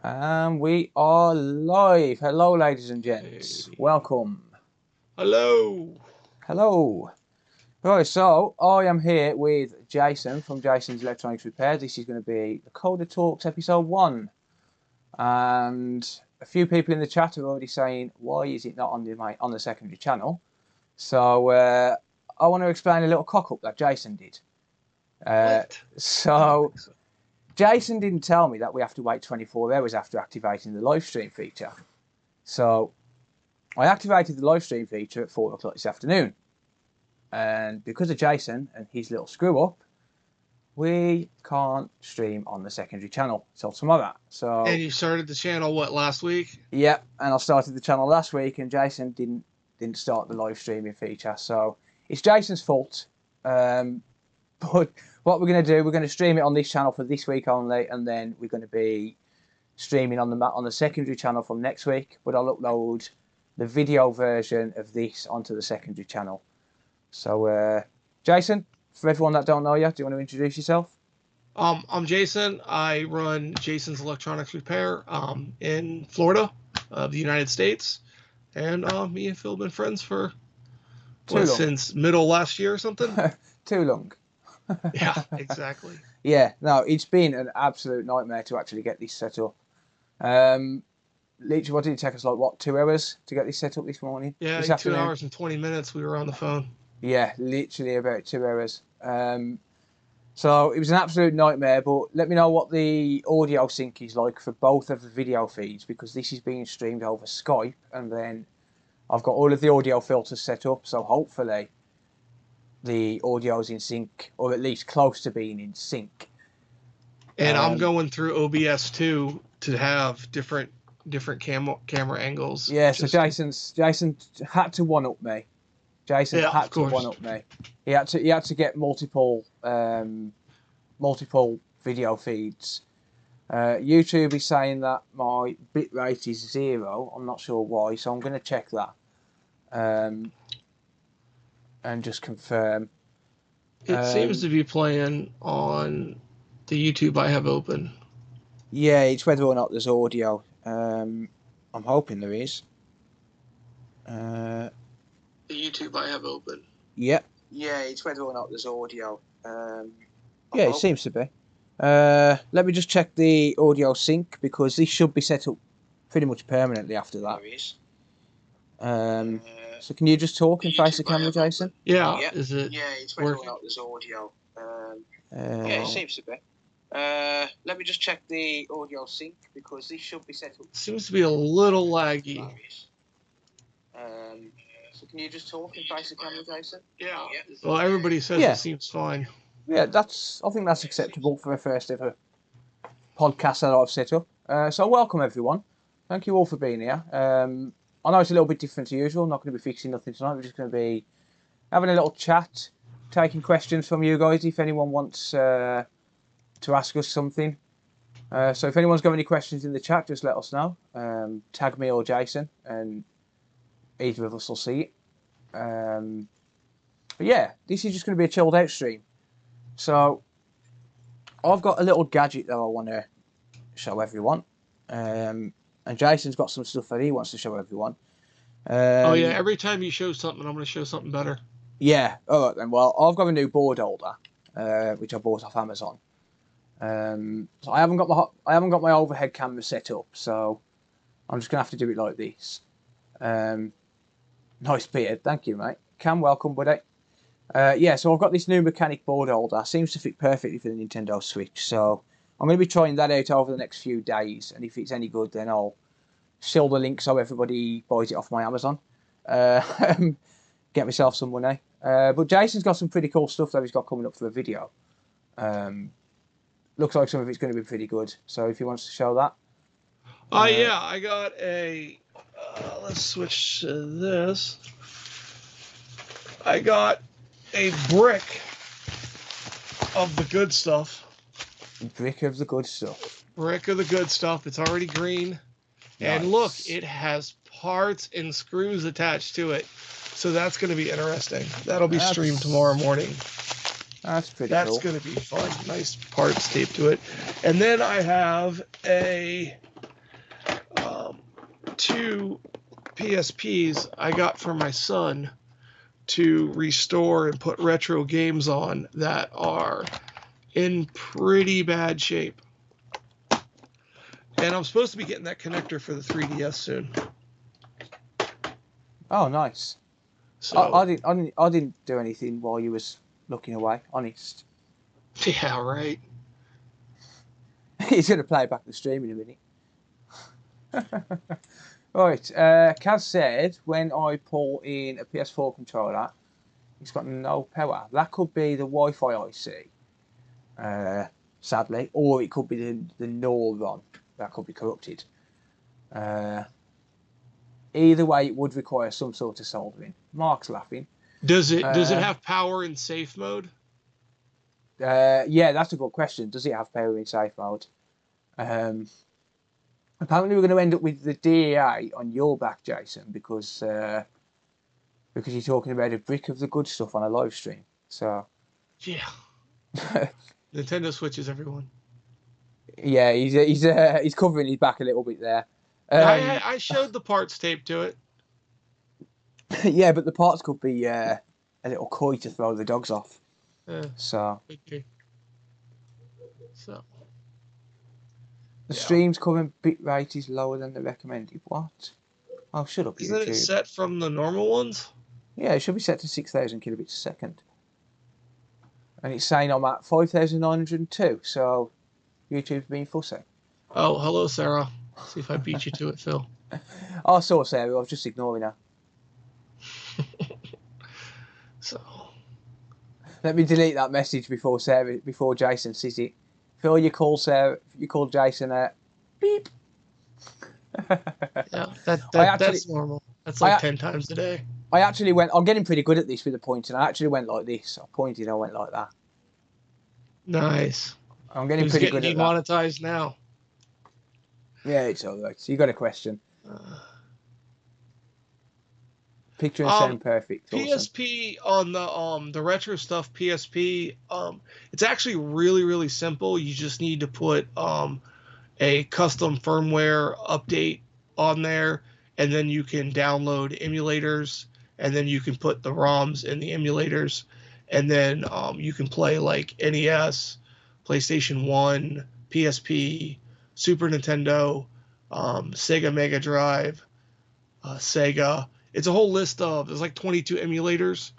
And we are live. Hello, ladies and gents. Hey. Welcome. Hello. Hello. Right, so I am here with Jason from Jason's Electronics Repair. This is going to be the Coder Talks episode 1. And a few people in the chat are already saying, why is it not on the secondary channel? So I want to explain a little cock-up that Jason did. What? So Jason didn't tell me that we have to wait 24 hours after activating the live stream feature. So I activated the live stream feature at 4 o'clock this afternoon. And because of Jason and his little screw up, we can't stream on the secondary channel till tomorrow. So And you started the channel last week? yeah, and I started the channel last week, and Jason didn't start the live streaming feature. So it's Jason's fault. But what we're going to do, we're going to stream it on this channel for this week only, and then we're going to be streaming on the secondary channel from next week. But I'll upload the video version of this onto the secondary channel. So, Jason, for everyone that don't know you, do you want to introduce yourself? I'm Jason. I run Jason's Electronics Repair in Florida, the United States. And me and Phil have been friends for since middle last year or something. Too long. Yeah, exactly. Yeah, no, it's been an absolute nightmare to actually get this set up. Literally, what did it take us, 2 hours to get this set up this morning? Yeah, this 2 afternoon? hours and 20 minutes we were on the phone. Yeah, literally about 2 hours. So it was an absolute nightmare, but let me know what the audio sync is like for both of the video feeds, because this is being streamed over Skype, and then I've got all of the audio filters set up, so hopefully the audio's in sync, or at least close to being in sync. And I'm going through OBS too to have different camera angles. Yeah, so Jason had to one up me. Jason had to one up me. He had to get multiple video feeds. YouTube is saying that my bitrate is 0. I'm not sure why, so I'm going to check that. And just confirm. It seems to be playing on the YouTube I have open. Yeah, it's whether or not there's audio. I'm hoping there is. The YouTube I have open. Yep. Yeah, it's whether or not there's audio. Yeah, it seems to be. Let me just check the audio sync, because this should be set up pretty much permanently after that. So can you just talk and face the camera, Jason? Yeah. Is it? Yeah, it's whether or not there's audio. Yeah, it seems to be. Let me just check the audio sync, because this should be set up. Seems to be a little laggy. So can you just talk and face the camera, Jason? Yeah. Well, everybody says it seems fine. Yeah, I think that's acceptable for a first ever podcast that I've set up. So welcome everyone. Thank you all for being here. I know it's a little bit different to usual. I'm not going to be fixing nothing tonight. We're just going to be having a little chat, taking questions from you guys if anyone wants to ask us something. So if anyone's got any questions in the chat, just let us know. Tag me or Jason, and either of us will see it. But yeah, this is just going to be a chilled out stream. So I've got a little gadget that I want to show everyone. And Jason's got some stuff that he wants to show everyone. Oh yeah, every time you show something, I'm going to show something better. Yeah, all right then. Well, I've got a new board holder, which I bought off Amazon. So I haven't got my overhead camera set up, so I'm just gonna have to do it like this. Nice beard, thank you, mate. Cam, welcome, buddy. Yeah, so I've got this new mechanic board holder. Seems to fit perfectly for the Nintendo Switch, so I'm going to be trying that out over the next few days, and if it's any good, then I'll sell the link so everybody buys it off my Amazon. Get myself some money. But Jason's got some pretty cool stuff that he's got coming up for a video. Looks like some of it's going to be pretty good. So if he wants to show that. Yeah, I got a... let's switch to this. I got a brick of the good stuff. Brick of the good stuff. Brick of the good stuff. It's already green. Nice. And look, it has parts and screws attached to it. So that's going to be interesting. That'll be streamed tomorrow morning. That's pretty cool. That's going to be fun. Nice parts taped to it. And then I have a 2 PSPs I got for my son to restore and put retro games on that are in pretty bad shape. And I'm supposed to be getting that connector for the 3DS soon. Oh, nice. So I didn't do anything while you was looking away. Honest. yeah, right. He's gonna play back the stream in a minute. Right. Kaz said when I pull in a PS4 controller, it's got no power. That could be the Wi-Fi IC, sadly, or it could be the neuron that could be corrupted. Either way, it would require some sort of soldering. Mark's laughing. Does it have power in safe mode? Yeah, that's a good question. Does it have power in safe mode? Apparently, we're going to end up with the DEA on your back, Jason, because you're talking about a brick of the good stuff on a live stream. So yeah, Nintendo Switches, everyone. Yeah, he's covering his back a little bit there. I showed the parts tape to it. Yeah, but the parts could be a little coy to throw the dogs off. So. Okay. So. The stream's current bitrate is lower than the recommended. What? Oh, shut up, Isn't YouTube. it set from the normal ones? Yeah, it should be set to 6,000 kilobits a second. And it's saying I'm at 5,902, so YouTube's being fussy. Oh, hello, Sarah. See if I beat you to it, Phil. I saw Sarah, I was just ignoring her. So. Let me delete that message before Jason sees it. Phil, you call Jason beep. Yeah, that's normal. That's like 10 times a day. I actually went, I'm getting pretty good at this with the pointing. I actually went like this. I pointed, I went like that. Nice. I'm getting pretty good at that. Demonetized now. Yeah, it's all right. So you got a question. Picture and sound perfect. PSP awesome. On the retro stuff, PSP, it's actually really, really simple. You just need to put a custom firmware update on there, and then you can download emulators, and then you can put the ROMs in the emulators, and then you can play like NES, PlayStation 1, PSP, Super Nintendo, Sega Mega Drive, Sega. It's a whole list of, there's like 22 emulators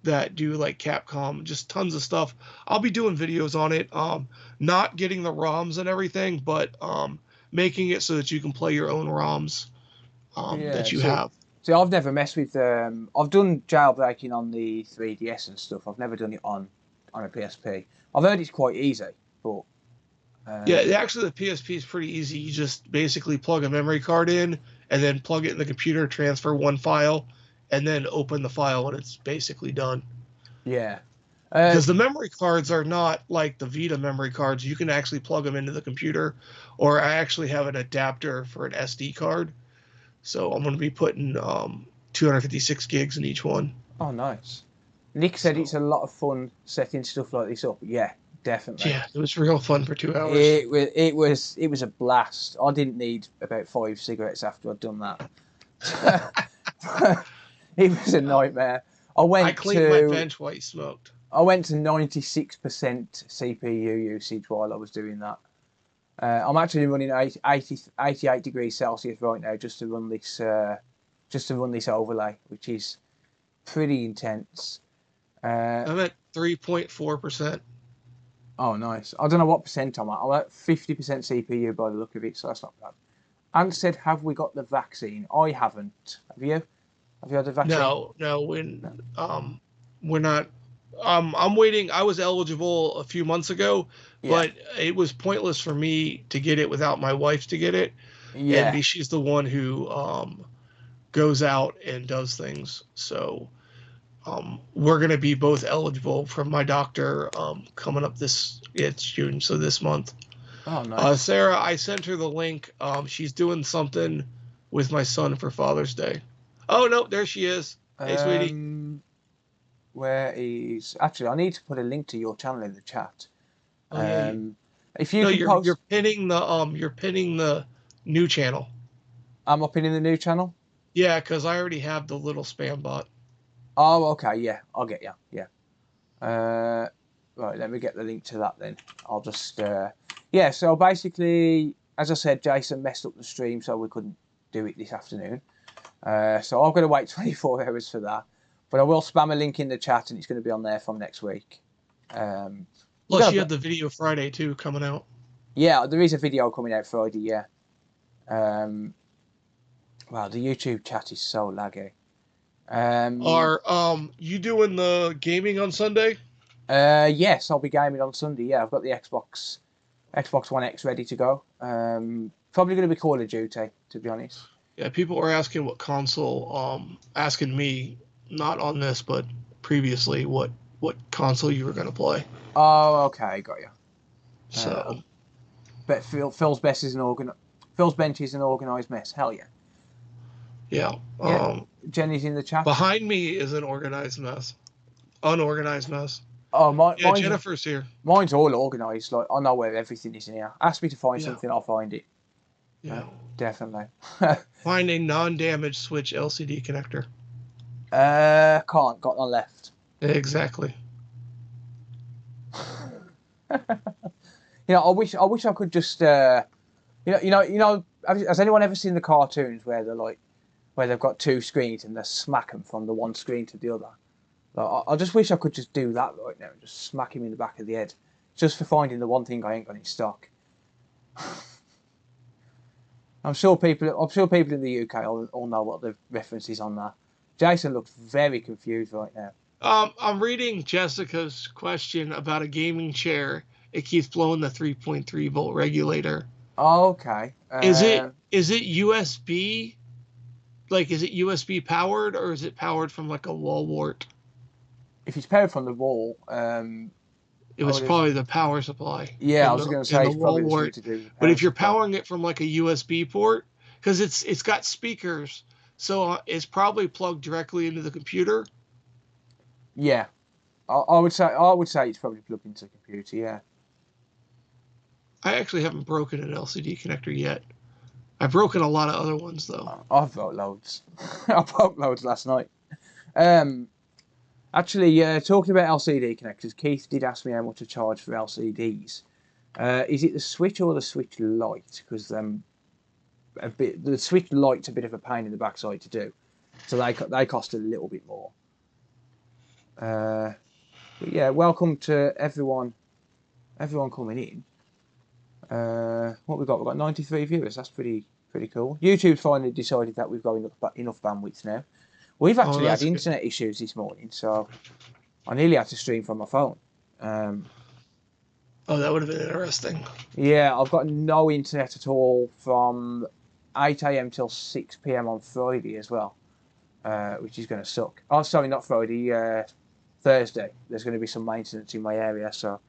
that do like Capcom, just tons of stuff. I'll be doing videos on it, not getting the ROMs and everything, but making it so that you can play your own ROMs that you have. See, I've never messed with, I've done jailbreaking on the 3DS and stuff. I've never done it on a PSP. I've heard it's quite easy, but... yeah, actually the PSP is pretty easy. You just basically plug a memory card in, and then plug it in the computer, transfer one file, and then open the file when it's basically done. Yeah. Because the memory cards are not like the Vita memory cards. You can actually plug them into the computer, or I actually have an adapter for an SD card. So I'm going to be putting 256 gigs in each one. Oh, nice. Nick said it's a lot of fun setting stuff like this up. Yeah, definitely. Yeah, it was real fun for 2 hours. It was a blast. I didn't need about 5 cigarettes after I'd done that. It was a nightmare. I cleaned my bench while you smoked. I went to 96% CPU usage while I was doing that. I'm actually running 88 degrees Celsius right now just to run this overlay, which is pretty intense. I'm at 3.4%. Oh, nice. I don't know what percent I'm at. I'm at 50% CPU by the look of it, so that's not bad. Ant said, have we got the vaccine? I haven't. Have you? Have you had the vaccine? No, we're not. I'm waiting. I was eligible a few months ago, but it was pointless for me to get it without my wife to get it. Yeah. And she's the one who goes out and does things. So we're going to be both eligible from my doctor coming up it's June, so this month. Oh, nice. Sarah, I sent her the link. She's doing something with my son for Father's Day. Oh, no, there she is. Hey, sweetie. Where is... Actually, I need to put a link to your channel in the chat. Oh, yeah. If you can you're pinning the new channel. I'm up in the new channel. Yeah, because I already have the little spam bot. Oh, okay, yeah, I'll get you. Yeah. Right, let me get the link to that then. I'll just yeah. So basically, as I said, Jason messed up the stream, so we couldn't do it this afternoon. So I've got to wait 24 hours for that. But I will spam a link in the chat, and it's going to be on there from next week. Plus, you have the video Friday too coming out. Yeah, there is a video coming out Friday. Yeah. Wow, the YouTube chat is so laggy. Are you doing the gaming on Sunday? Yes, I'll be gaming on Sunday. Yeah, I've got the Xbox One X ready to go. Probably going to be Call of Duty, to be honest. Yeah, people are asking what console. Asking me, not on this, but previously, what console you were going to play. Oh, okay, got you. So, but Phil's bench is an organised mess. Hell yeah. Yeah. Jenny's in the chat. Behind me is an organized mess. Unorganized mess. Oh, Jennifer's here. Mine's all organised. Like, I know where everything is in here. Ask me to find something, I'll find it. Yeah. Definitely. Find a non-damaged switch LCD connector. Can't. Got one left. Exactly. I wish I could just has anyone ever seen the cartoons where they've got two screens and they smack them from the one screen to the other? Like, I just wish I could just do that right now, just smack him in the back of the head, just for finding the one thing I ain't got in stock. I'm sure people in the UK all know what the reference is on that. Jason looks very confused right now. I'm reading Jessica's question about a gaming chair. It keeps blowing the 3.3 volt regulator. Oh, okay. Is it USB? Like, is it USB powered, or is it powered from like a wall wart? If it's powered from the wall, it was probably the power supply. Yeah, I was going to say it's probably wall to do. But if you're powering it from like a USB port, because it's got speakers, so it's probably plugged directly into the computer. Yeah, I would say it's probably plugged into the computer. Yeah. I actually haven't broken an LCD connector yet. I've broken a lot of other ones though. I've broke loads. I broke loads last night. Actually, talking about LCD connectors, Keith did ask me how much to charge for LCDs. Is it the switch or the switch light? Because the switch light's a bit of a pain in the backside to do, so they cost a little bit more. But yeah, welcome to everyone coming in. What we've got 93 viewers. That's pretty cool. YouTube's finally decided that we've got enough bandwidth now. We've actually had internet issues this morning, so I nearly had to stream from my phone. That would have been interesting. Yeah, I've got no internet at all from 8 a.m. till 6 p.m. on Friday as well, which is going to suck. Oh, sorry, not Friday. Thursday. There's going to be some maintenance in my area, so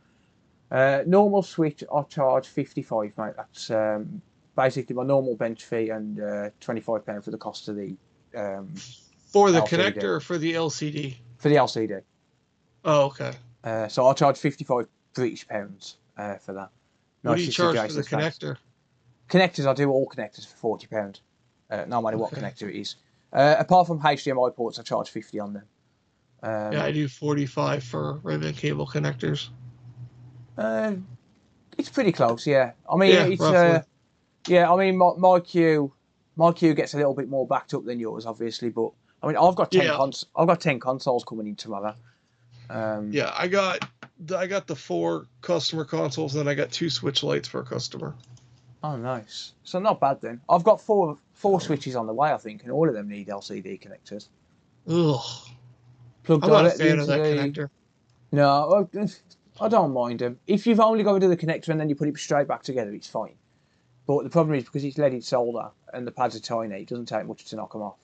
normal switch I charge £55, mate. That's basically my normal bench fee and £25 for the cost of the for the LCD. Connector or for the LCD? For the LCD. Oh, okay. So I'll charge £55 British pounds for that. What do you charge for the connector? Connectors, I do all connectors for £40, no matter what connector it is. Apart from HDMI ports, I charge 50 on them. Yeah, I do 45 for ribbon cable connectors. It's pretty close, yeah. I mean, it's I mean, my queue gets a little bit more backed up than yours, obviously, but I mean, I've got 10 consoles coming in tomorrow. Yeah, I got the 4 customer consoles, and then I got 2 Switch lights for a customer. Oh, nice. So not bad then. I've got four switches on the way, I think, and all of them need LCD connectors. Ugh. I'm not a fan of that connector. No, I don't mind them. If you've only got to do the connector and then you put it straight back together, it's fine. But the problem is, because it's leaded solder and the pads are tiny, it doesn't take much to knock them off.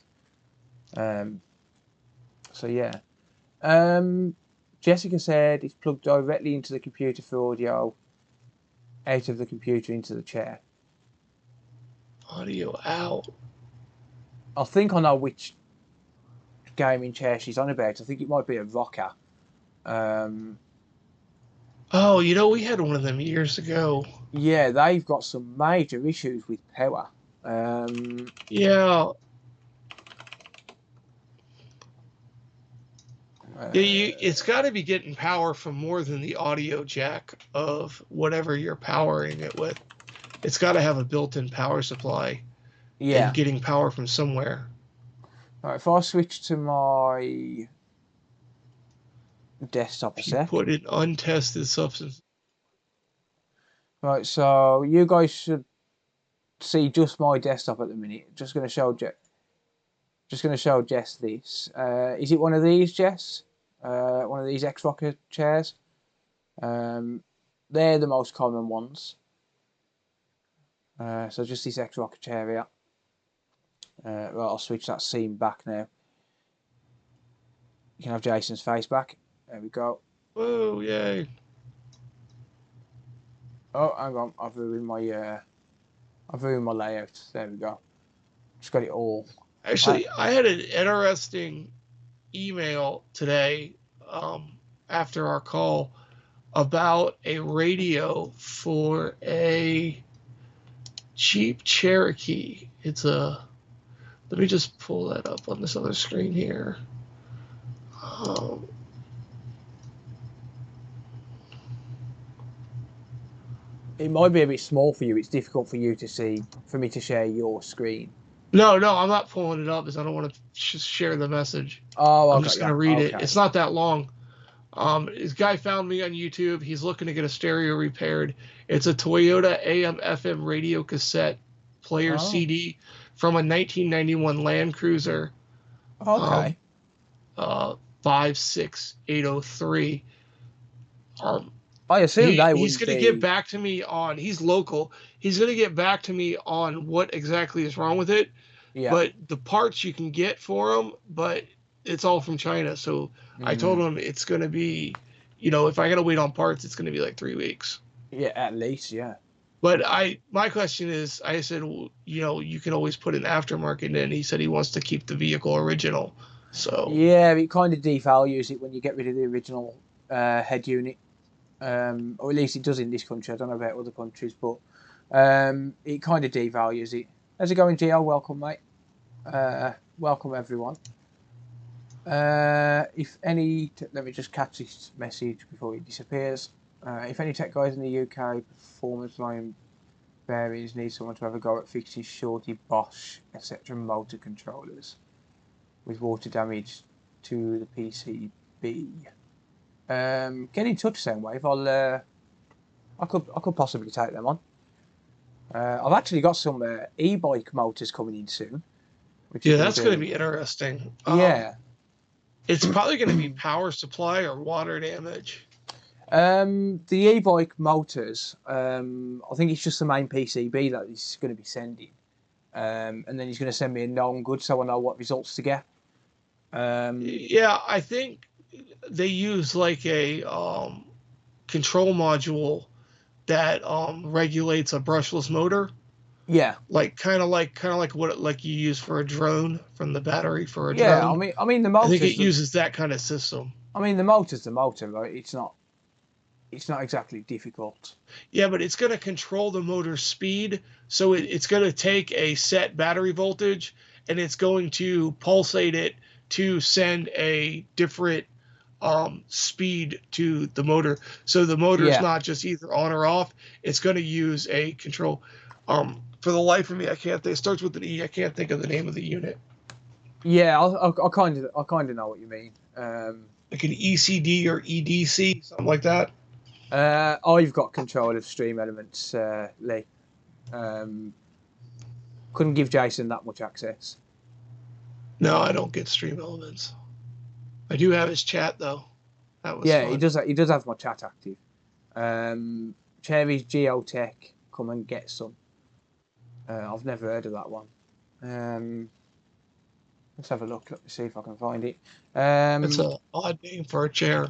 So yeah. Jessica said it's plugged directly into the computer for audio, out of the computer into the chair. Audio out. I think I know which gaming chair she's on about. I think it might be a rocker. Oh, we had one of them years ago. Yeah, they've got some major issues with power. Yeah. It's got to be getting power from more than the audio jack of whatever you're powering it with. It's got to have a built-in power supply and getting power from somewhere. Right, if I switch to my desktop a sec. Put in untested substance. Right, so you guys should see just my desktop at the minute. Just going to show Jess this. Is it one of these, Jess? One of these X-Rocker chairs? They're the most common ones. So just this X-Rocker chair here. Right, I'll switch that scene back now. You can have Jason's face back. There we go. Oh, yay. Oh, hang on. I've ruined my layout. There we go. Just got it all. Actually, I had an interesting email today after our call about a radio for a Jeep Cherokee. It's a... Let me just pull that up on this other screen here. It might be a bit small for you. It's difficult for you to see, for me to share your screen. No, I'm not pulling it up because I don't want to share the message. Oh, I'm just going to read it. It's not that long. This guy found me on YouTube. He's looking to get a stereo repaired. It's a Toyota AM/FM radio cassette player CD from a 1991 Land Cruiser. Okay. 56803. I assume he's going to get back to me on. He's local. He's going to get back to me on what exactly is wrong with it. Yeah. But the parts you can get for them, but it's all from China. So I told him it's going to be, if I got to wait on parts, it's going to be like 3 weeks. Yeah, at least, yeah. But my question is, I said, you can always put an aftermarket in. He said he wants to keep the vehicle original. So yeah, it kind of devalues it when you get rid of the original head unit. Or at least it does in this country. I don't know about other countries, but it kind of devalues it. How's it going, j.e.r? Welcome, mate. Welcome, everyone. If any, let me just catch this message before it disappears. If any tech guys in the UK performance line bearings need someone to have a go at fixing Shorty, Bosch, etc. motor controllers with water damage to the PCB, get in touch, Soundwave. I could possibly take them on. I've actually got some e-bike motors coming in soon. That's going to be interesting. Yeah. It's probably going to be power supply or water damage. The e-bike motors, I think it's just the main PCB that he's going to be sending. And then he's going to send me a known good so I know what results to get. I think they use like a control module that regulates a brushless motor. Yeah. Like kind of like what you use for a drone from the battery for a drone. Yeah, I mean the motor. I think it uses that kind of system. I mean the motor's the motor, right? It's not exactly difficult. Yeah, but it's going to control the motor speed, so it's going to take a set battery voltage and it's going to pulsate it to send a different speed to the motor. So the motor is not just either on or off. It's going to use a control. For the life of me, I can't think. It starts with an E. I can't think of the name of the unit. Yeah, I kind of know what you mean. Like an ECD or EDC, something like that. I've got control of stream elements, Lee. Couldn't give Jason that much access. No, I don't get stream elements. I do have his chat though. That was fun. He does have my chat active. Cherry's Geotech, come and get some. I've never heard of that one. Let's have a look. Let me see if I can find it. It's an odd name for a chair.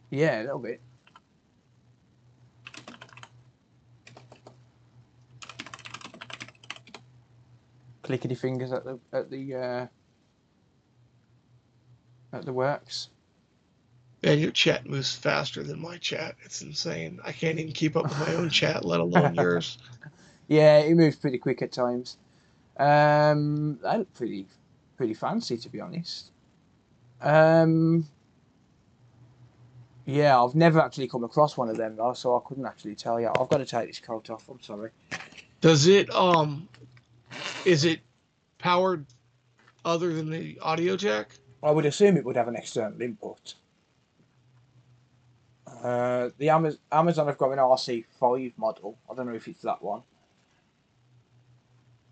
Yeah, a little bit. Clickety fingers at the works. And your chat moves faster than my chat. It's insane. I can't even keep up with my own chat, let alone yours. Yeah, it moves pretty quick at times. They look pretty fancy, to be honest. Yeah, I've never actually come across one of them though, so I couldn't actually tell you. I've got to take this coat off. I'm sorry. Does it is it powered other than the audio jack? I would assume it would have an external input. The Amazon have got an RC5 model. I don't know if it's that one.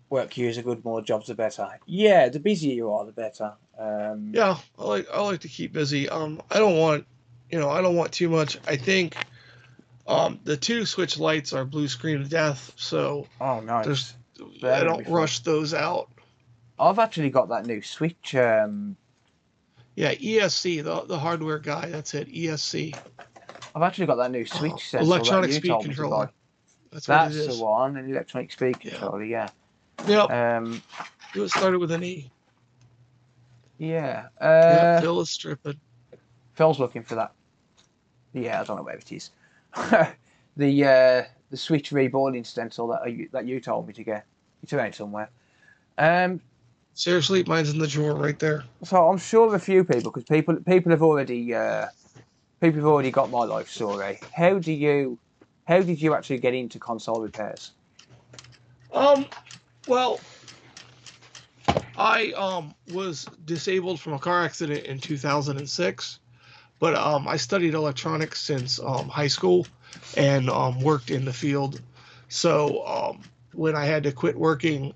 Work queues are good, more jobs are better. Yeah, the busier you are, the better. Yeah, I like to keep busy. I don't want, I don't want too much. I think the two switch lights are blue screen of death, so Oh, there's nice. I They're gonna be don't fun. rush those out. I've actually got that new Switch. Yeah, ESC, the hardware guy. That's it, ESC. I've actually got that new Switch sensor that Electronic you speed told me to buy. controller. That's what it That's the is. one, an electronic speed Yeah. controller. Yeah. Yep. Um. It started with an E. Yeah. Yep. Phil is stripping. Phil's looking for that. Yeah, I don't know where it is. The Switch reballing stencil that you told me to get. It's around somewhere. Seriously, mine's in the drawer right there. So I'm sure a few people, because people have already got my life story. How did you actually get into console repairs? Well, I was disabled from a car accident in 2006, but I studied electronics since high school and worked in the field. So when I had to quit working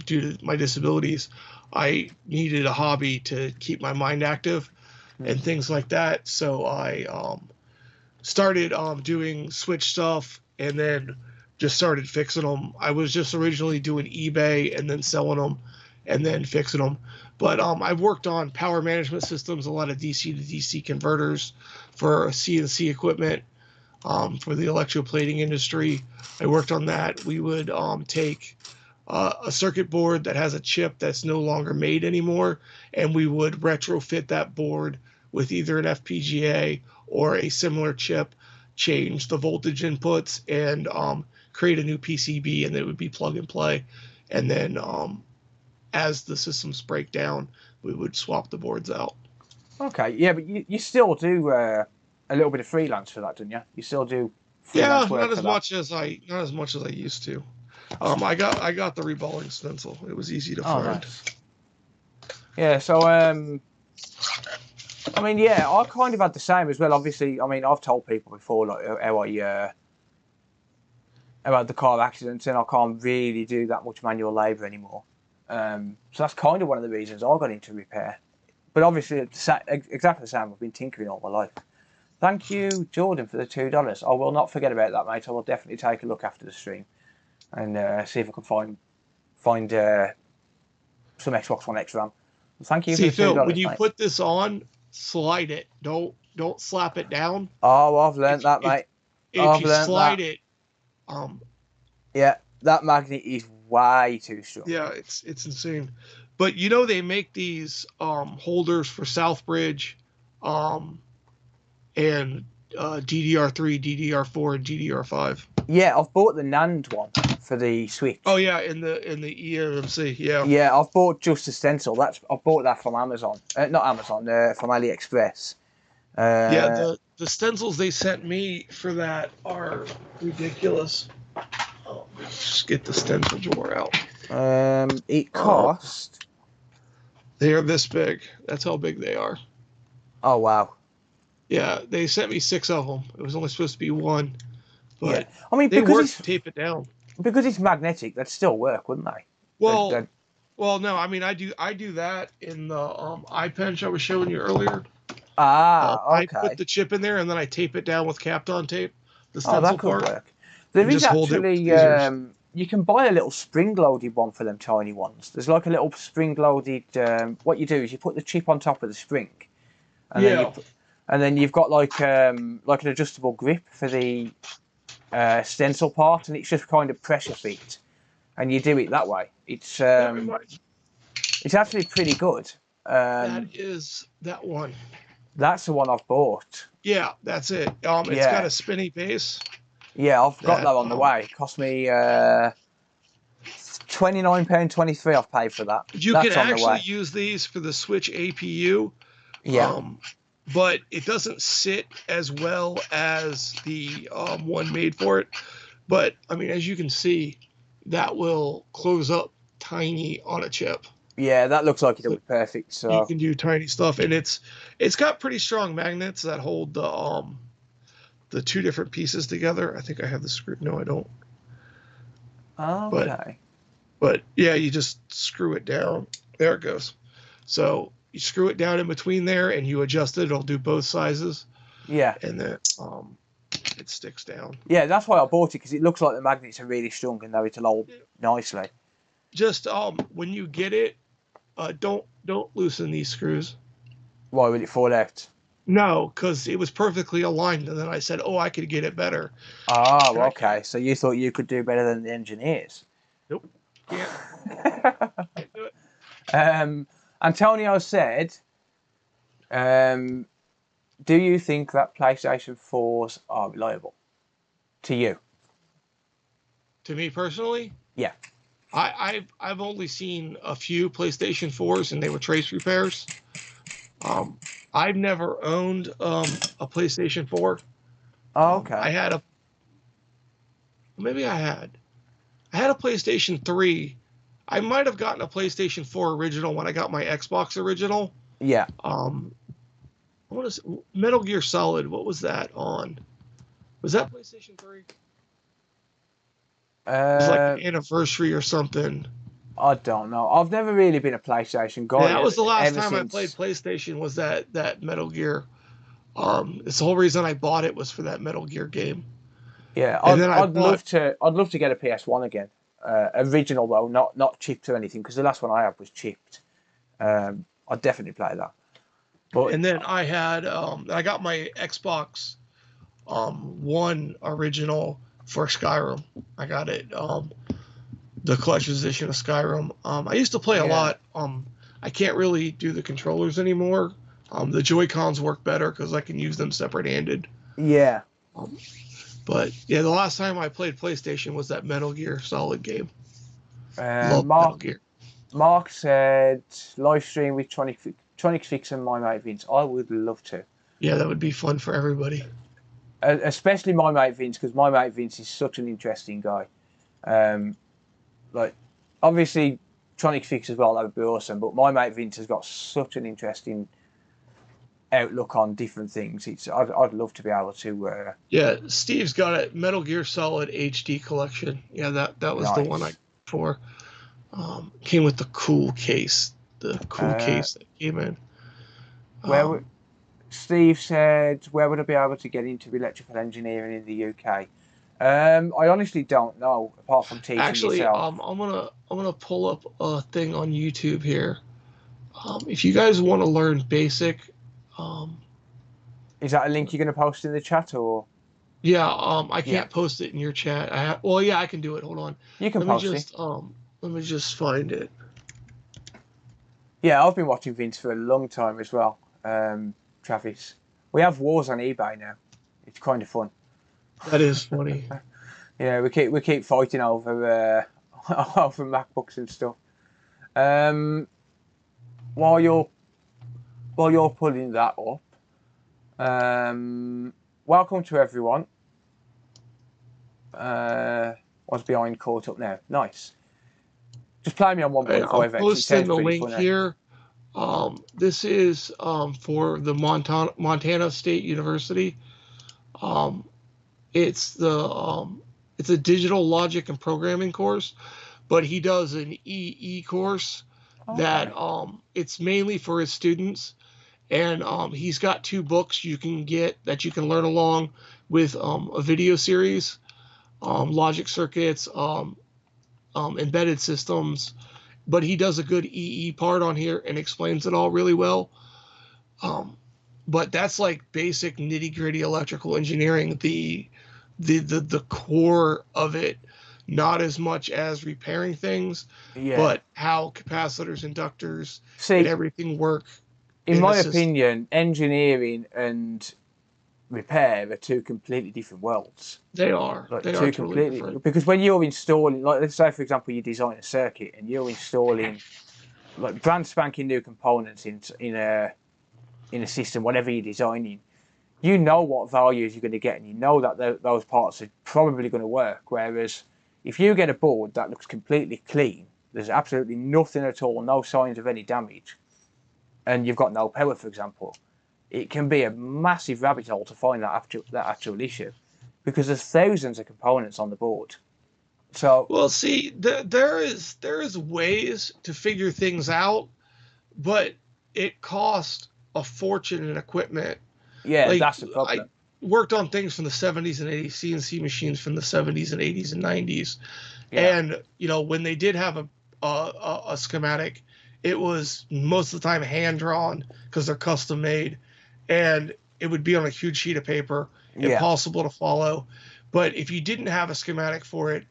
due to my disabilities, I needed a hobby to keep my mind active and things like that. So I started doing Switch stuff and then just started fixing them. I was just originally doing eBay and then selling them and then fixing them. But I've worked on power management systems, a lot of DC to DC converters for CNC equipment for the electroplating industry. I worked on that. We would take a circuit board that has a chip that's no longer made anymore, and we would retrofit that board with either an FPGA or a similar chip, change the voltage inputs, and create a new PCB, and it would be plug and play. And then as the systems break down, we would swap the boards out. Okay, yeah, but you still do a little bit of freelance for that, don't you? You still do Yeah, freelance work for that. not as much as I used to. I got the reballing stencil. It was easy to find. Nice. Yeah, so I mean, yeah, I kind of had the same as well. Obviously, I mean, I've told people before like how I about the car accidents, and I can't really do that much manual labour anymore. So that's kind of one of the reasons I got into repair. But obviously, exactly the same. I've been tinkering all my life. Thank you, Jordan, for the $2. I will not forget about that, mate. I will definitely take a look after the stream and see if I can find some Xbox One X RAM. Thank you for the $2. Phil, when you mate. put this on, slide it. Don't slap it down. Oh, I've learned that, mate. If you slide it, yeah, that magnet is way too strong. Yeah, it's insane. But they make these holders for Southbridge, and DDR3, DDR4, and DDR5. Yeah, I've bought the NAND one for the Switch. Oh yeah, in the eMMC, yeah. Yeah, I've bought just a stencil. I bought that from Amazon. Not Amazon, from AliExpress. Yeah, the stencils they sent me for that are ridiculous. Oh, just get the stencil drawer out. It cost. They are this big. That's how big they are. Oh wow. Yeah, they sent me 6 of them. It was only supposed to be 1, but yeah. I mean, they work to tape it down. Because it's magnetic, that'd still work, wouldn't they? Well, no. I mean, I do that in the iPench I was showing you earlier. Okay. I put the chip in there and then I tape it down with Kapton tape. The stencil that could work. There is actually you can buy a little spring-loaded one for them tiny ones. There's like a little spring-loaded. What you do is you put the chip on top of the spring, and then you've got like an adjustable grip for the stencil part, and it's just kind of pressure fit, and you do it that way. It's actually pretty good. That is that one. That's the one I've bought. Yeah, that's it. It's got a spinny base. Yeah, I've got that on the way. It cost me £29.23 I've paid for that. You That's can on the actually way. use these for the Switch APU. Yeah. But it doesn't sit as well as the one made for it. But I mean, as you can see, that will close up tiny on a chip. Yeah, that looks like it'll So be perfect. So you can do tiny stuff, and it's got pretty strong magnets that hold the two different pieces together. I think I have the screw. No, I don't. okay. But yeah, you just screw it down. There it goes. So you screw it down in between there, and you adjust it. It'll do both sizes. Yeah. And then it sticks down. Yeah, that's why I bought it, because it looks like the magnets are really strong and though it'll hold nicely. Just when you get it, don't loosen these screws. Why will it fall out? No, because it was perfectly aligned, and then I said, "Oh, I could get it better." Oh, okay. So you thought you could do better than the engineers? Nope, can't. Can't do it. Antonio said, do you think that PlayStation 4s are reliable? To you? To me personally, yeah. I've only seen a few PlayStation 4s, and they were trace repairs. I've never owned a PlayStation 4. Oh, okay. I had a PlayStation 3. I might have gotten a PlayStation 4 original when I got my Xbox original. Yeah. What is Metal Gear Solid? What was that on? Was that PlayStation 3? It was like an anniversary or something. I don't know. I've never really been a PlayStation guy. Yeah, that was the last time since... I played PlayStation. Was that Metal Gear? It's the whole reason I bought it was for that Metal Gear game. Yeah, I'd love to get a PS1 again. Original though, not chipped or anything, because the last one I had was chipped. I'd definitely play that. But and then I got my Xbox One original for Skyrim. I got it the collector's edition of Skyrim. I used to play a lot. I can't really do the controllers anymore. The Joy-Cons work better because I can use them separate-handed. Yeah. But yeah, the last time I played PlayStation was that Metal Gear Solid game. Metal Gear. Mark said live stream with Tronic Fix and my mate Vince. I would love to. Yeah, that would be fun for everybody. Especially my mate Vince, because my mate Vince is such an interesting guy. Like, obviously, Tronic Fix as well, that would be awesome. But my mate Vince has got such an interesting outlook on different things. I'd love to be able to. Yeah, Steve's got a Metal Gear Solid HD collection. Yeah, that was nice. The one I for. Came with the cool case. The cool case that came in. Steve said, where would I be able to get into electrical engineering in the UK? I honestly don't know, apart from teaching yourself. I'm gonna pull up a thing on YouTube here. If you guys want to learn basic, is that a link you're going to post in the chat, or? Yeah, I can't post it in your chat. I can do it. Hold on. You can post it. Let me just find it. Yeah, I've been watching Vince for a long time as well. Travis, we have wars on eBay now. It's kind of fun. That is funny. Yeah, we keep fighting over over MacBooks and stuff. While you're pulling that up, welcome to everyone. What's behind caught up now? Nice. Just play me on 1.5x. I'll post in the link here. This is for the Montana State University. It's a digital logic and programming course, but he does an EE course that it's mainly for his students, and he's got 2 books you can get that you can learn along with a video series, logic circuits, embedded systems, but he does a good EE part on here and explains it all really well. But that's like basic nitty-gritty electrical engineering, the core of it, not as much as repairing things, but how capacitors, inductors, and everything work. In my opinion, engineering and repair are two completely different worlds. They are. Like They are two totally completely different. because when you're installing, like let's say for example, you design a circuit and you're installing like brand spanking new components in a system, whatever you're designing, you know what values you're going to get, and you know that those parts are probably going to work. Whereas if you get a board that looks completely clean, there's absolutely nothing at all, no signs of any damage, and you've got no power, for example, it can be a massive rabbit hole to find that actual issue, because there's thousands of components on the board. So Well, see, there is ways to figure things out, but it costs a fortune in equipment. yeah, Like that's the I problem. worked on things from the 70s and 80s, CNC machines from the 70s and 80s and 90s, Yeah, and when they did have a schematic, it was most of the time hand drawn because they're custom made, and it would be on a huge sheet of paper, yeah, impossible to follow. But if you didn't have a schematic for it,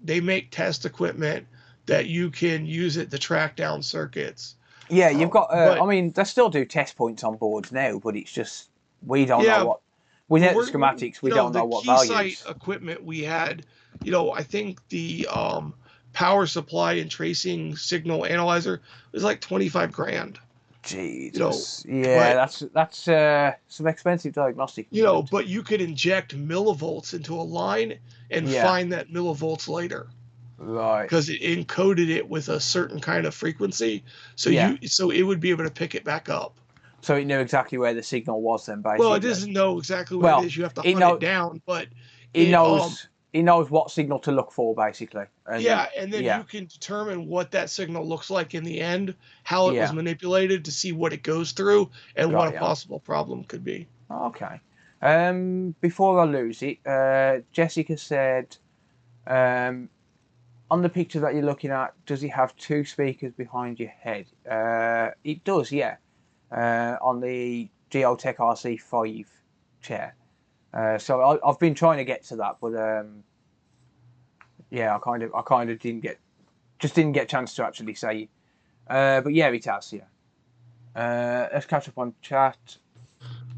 they make test equipment that you can use it to track down circuits. yeah. You've got. I But mean, they still do test points on boards now, but it's just we don't know yeah, what. We but know the we're schematics. We don't the know what Keysight values. equipment we had, I think the power supply and tracing signal analyzer was like 25 grand. Jesus. Yeah, But that's some expensive diagnostic equipment. but you could inject millivolts into a line and Yeah. find that millivolts later Right. because it encoded it with a certain kind of frequency. So Yeah. it would be able to pick it back up. So it knew exactly where the signal was then, Well, it basically. doesn't know exactly what it Well, is. You have to it hunt it know down, but it it knows what signal to look for, basically. And yeah, and then yeah, you can determine what that signal looks like in the end, how it was yeah. manipulated to see what it goes through and what Got a yeah. possible problem could be. Okay. Before I lose it, Jessica said, on the picture that you're looking at, does it have two speakers behind your head? It does, yeah. On the j.e.r RC5 chair. So I've been trying to get to that, but yeah, I kind of didn't get a chance to actually say. But yeah, it has. Yeah. Let's catch up on chat.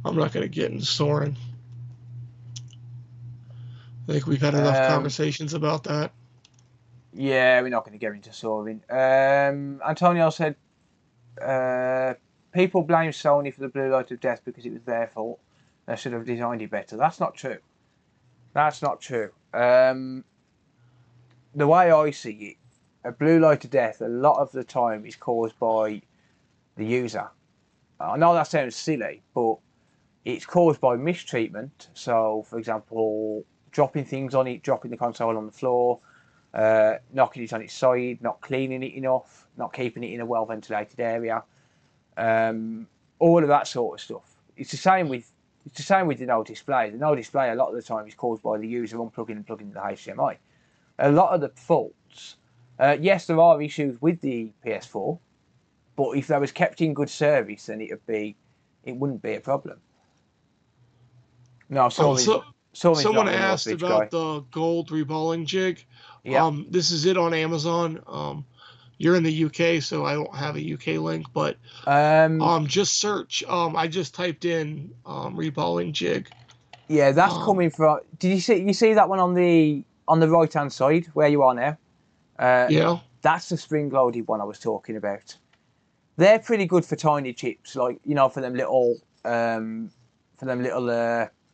I'm not going to get into soaring. I think we've had enough Um, conversations about that. yeah, we're not going to get into soaring. Antonio said, people blame Sony for the blue light of death because it was their fault. They should have designed it better. That's not true. That's not true. The way I see it, a blue light of death a lot of the time is caused by the user. I know that sounds silly, but it's caused by mistreatment. So, for example, dropping things on it, dropping the console on the floor, knocking it on its side, not cleaning it enough, not keeping it in a well ventilated area, all of that sort of stuff. It's the same with the no display. The no display a lot of the time is caused by the user unplugging and plugging the HDMI. A lot of the faults, yes, there are issues with the PS4, but if they was kept in good service, then it wouldn't be a problem. No, Sony's Someone not the asked Northridge guy. about the gold reballing jig. Yeah. This is it on Amazon. You're in the UK, so I don't have a UK link, but just search. I just typed in reballing jig. Yeah, that's coming from. Did you see that one on the right hand side where you are now? Yeah. That's the spring loaded one I was talking about. They're pretty good for tiny chips, like for them little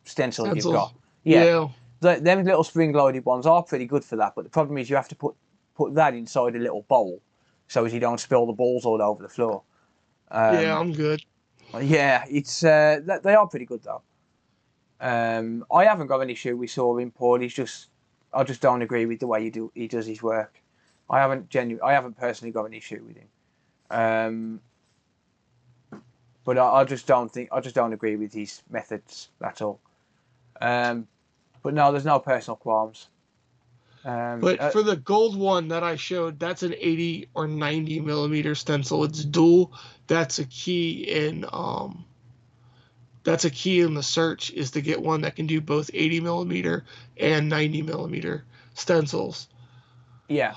stencils you've Stencils. got. Yeah, Yeah. them little spring loaded ones are pretty good for that. But the problem is you have to put that inside a little bowl, so as you don't spill the balls all over the floor. Yeah, I'm good. Yeah, it's they are pretty good though. I haven't got an issue with Soaring Paul. I just don't agree with the way he does his work. I haven't personally got an issue with him. But I just don't agree with his methods. That's all. But no, there's no personal qualms. But for the gold one that I showed, that's an 80 or 90 millimeter stencil. It's dual. That's a key in the search, is to get one that can do both 80 millimeter and 90 millimeter stencils. Yeah.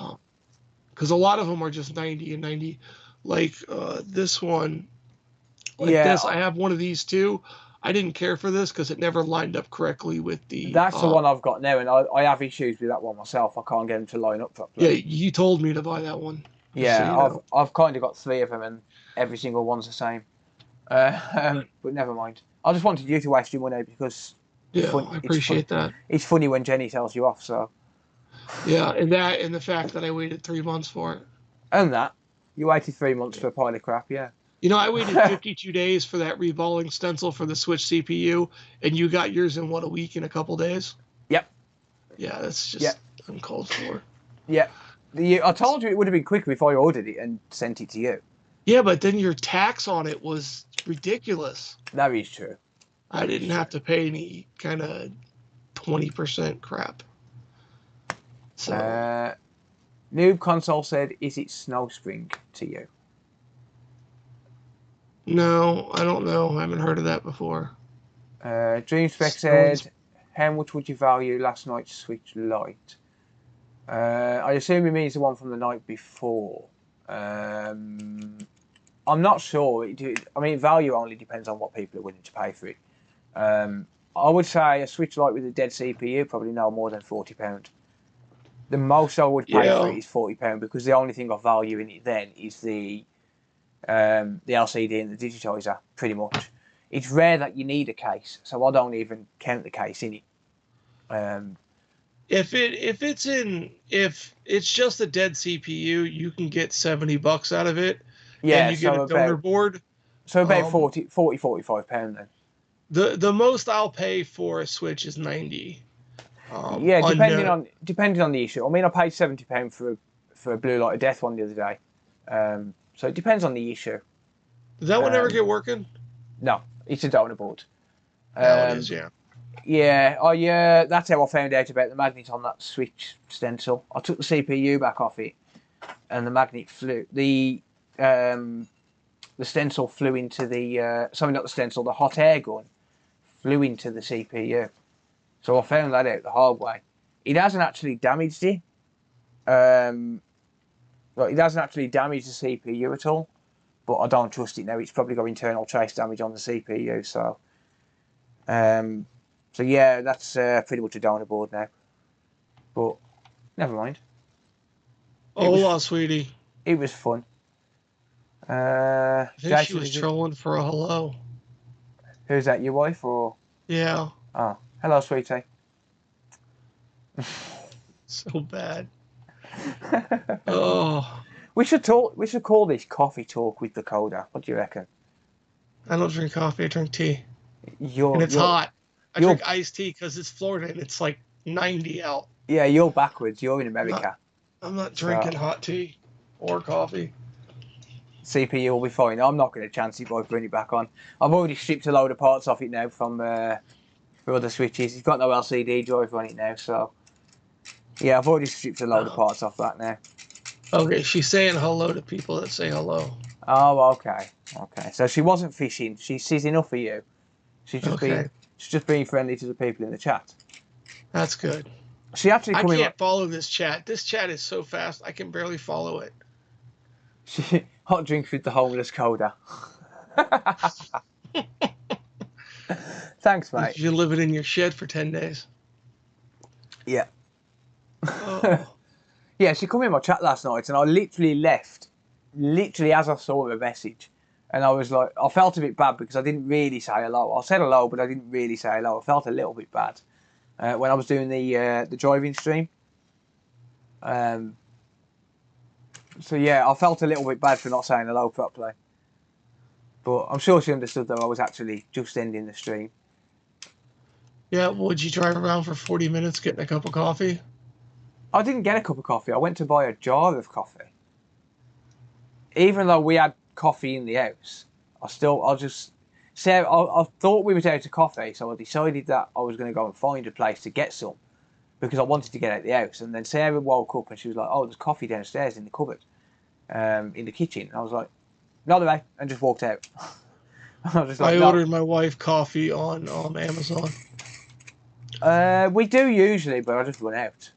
Because a lot of them are just 90 and 90. Like this one, like yeah. this, I have one of these too. I didn't care for this because it never lined up correctly with the. That's the one I've got now, and I have issues with that one myself. I can't get them to line up properly. Yeah, you told me to buy that one. Yeah, so I've kind of got 3 of them, and every single one's the same. But never mind. I just wanted you to waste your money because I appreciate that. It's funny when Jenny tells you off. So yeah, and the fact that I waited 3 months for it. And that you waited 3 months for a pile of crap, yeah. You know, I waited 52 days for that reballing stencil for the Switch CPU, and you got yours in, what, a week and a couple days? Yep. Yeah, that's just uncalled for. Yeah. I told you it would have been quicker if I ordered it and sent it to you. Yeah, but then your tax on it was ridiculous. That is true. I didn't have to pay any kind of 20% crap. So. Noob Console said, is it Snowspring to you? No, I don't know. I haven't heard of that before. Dreamspec said, how much would you value last night's Switch Lite? I assume it means the one from the night before. I'm not sure. I mean, value only depends on what people are willing to pay for it. I would say a Switch Lite with a dead CPU probably no more than £40. The most I would pay for it is £40 because the only thing of value in it then is the LCD and the digitizer, pretty much. It's rare that you need a case, so I don't even count the case in it. If it's just a dead CPU, you can get $70 out of it. Yeah, and you get a donor board. So about £45 then. The most I'll pay for a Switch is $90. Yeah, depending on the issue. I mean, I paid £70 for a Blue Light of Death one the other day. So it depends on the issue. Does that one ever get working? No, it's a donor board. It is, yeah. Yeah, that's how I found out about the magnet on that Switch stencil. I took the CPU back off it, and the magnet flew. The stencil flew into the not the stencil, the hot air gun flew into the CPU. So I found that out the hard way. It hasn't actually damaged it. It hasn't actually damaged the CPU at all. But I don't trust it now. It's probably got internal trace damage on the CPU. So yeah, that's pretty much a donor board now. But never mind. Hola, sweetie. It was fun. I think Jason, she was trolling for a hello. Who's that, your wife or? Yeah. Oh, hello, sweetie. So bad. Oh. We should call this Coffee Talk with the Coda. What do you reckon? I don't drink coffee. I drink tea. And it's hot. I drink iced tea because it's Florida and it's like 90 out. Yeah, you're backwards. You're in America. I'm not drinking hot tea or coffee. CPU will be fine. I'm not going to chance it by putting it back on. I've already stripped a load of parts off it now from for other switches. It's got no LCD driver on it now, so yeah, I've already stripped a load of parts off that now. Okay, she's saying hello to people that say hello. Oh, okay. So she wasn't fishing. She's enough for you. She's just being friendly to the people in the chat. That's good. She actually I can't follow this chat. This chat is so fast I can barely follow it. Hot drinks with the homeless Coda. Thanks, mate. You're living in your shed for 10 days. Yeah. Oh. Yeah, she come in my chat last night and I literally left, as I saw her message. And I was like, I felt a bit bad because I didn't really say hello. I said hello, but I didn't really say hello. I felt a little bit bad when I was doing the driving stream. So yeah, I felt a little bit bad for not saying hello properly. But I'm sure she understood that I was actually just ending the stream. Yeah, would you drive around for 40 minutes getting a cup of coffee? I didn't get a cup of coffee. I went to buy a jar of coffee. Even though we had coffee in the house, I thought we was out of coffee, so I decided that I was going to go and find a place to get some because I wanted to get out of the house. And then Sarah woke up and she was like, "Oh, there's coffee downstairs in the cupboard, in the kitchen." And I was like, "No, there ain't," and just walked out. I ordered my wife coffee on Amazon. We do usually, but I just run out.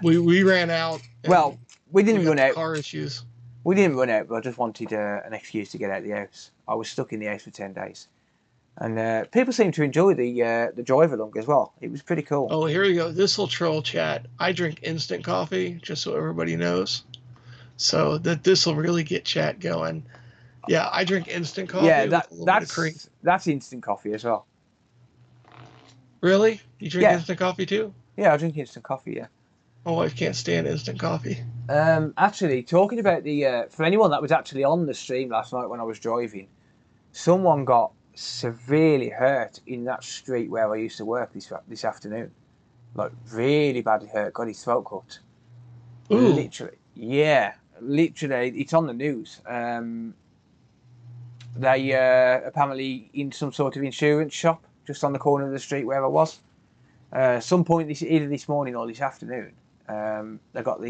We ran out. Well, we didn't run out. Car issues. We didn't run out, but I just wanted an excuse to get out of the house. I was stuck in the house for 10 days. And people seem to enjoy the drive along as well. It was pretty cool. Oh, here we go. This will troll chat. I drink instant coffee, just so everybody knows. So that this will really get chat going. Yeah, I drink instant coffee with a little bit of cream. That's instant coffee as well. Really? You drink instant coffee too? Yeah, I drink instant coffee, yeah. My wife can't stand instant coffee. Actually, talking about for anyone that was actually on the stream last night when I was driving, someone got severely hurt in that street where I used to work this afternoon. Like, really badly hurt, got his throat cut. Ooh. Literally, it's on the news. They apparently in some sort of insurance shop just on the corner of the street where I was. Some point either this morning or this afternoon, they got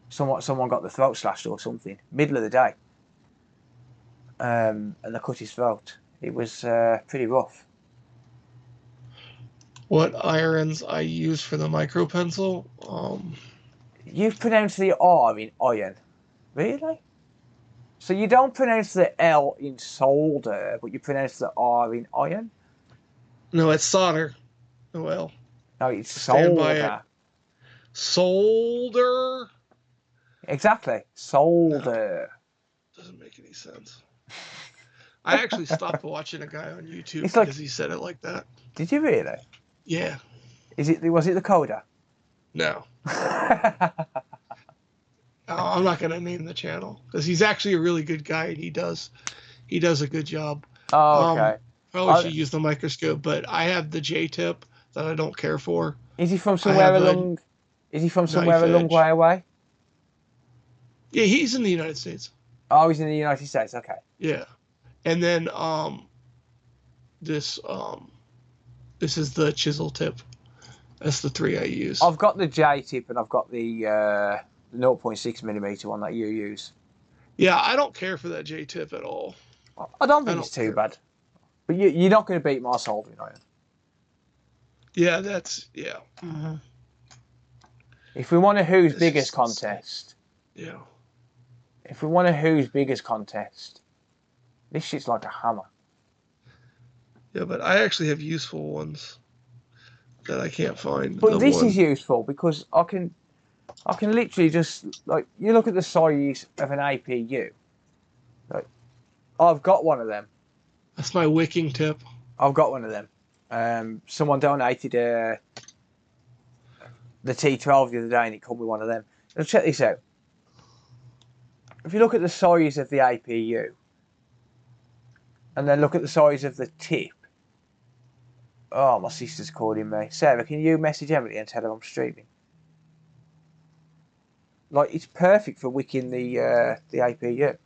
someone got the throat slashed or something, middle of the day, and they cut his throat. It was pretty rough. What irons I use for the micro pencil? You've pronounced the R in iron, really? So you don't pronounce the L in solder, but you pronounce the R in iron? No, it's solder. Well, no, it's solder. Solder. Exactly, solder. No, doesn't make any sense. I actually stopped watching a guy on YouTube because he said it like that. Did you really? Yeah. Was it the coder? No. I'm not going to name the channel because he's actually a really good guy and he does a good job. Oh, okay. Probably should use the microscope, but I have the J tip that I don't care for. Is he from somewhere along? Is he from somewhere a long way away? Yeah, he's in the United States. Oh, he's in the United States. Okay. Yeah, and then this is the chisel tip. That's the 3 I use. I've got the J tip and I've got the 0.6mm one that you use. Yeah, I don't care for that J tip at all. I don't think it's too bad. But you're not going to beat my soldering iron. Yeah, yeah. Mm-hmm. If we want a who's biggest contest. Yeah. If we want a who's biggest contest, this shit's like a hammer. Yeah, but I actually have useful ones that I can't find. But this is useful because I can literally just, like, you look at the size of an APU. Like, I've got one of them. That's my wicking tip. I've got one of them. Someone donated the T12 the other day and it come with one of them. Now check this out. If you look at the size of the APU and then look at the size of the tip. Oh, my sister's calling me. Sarah, can you message Emily and tell her I'm streaming? Like, it's perfect for wicking the APU.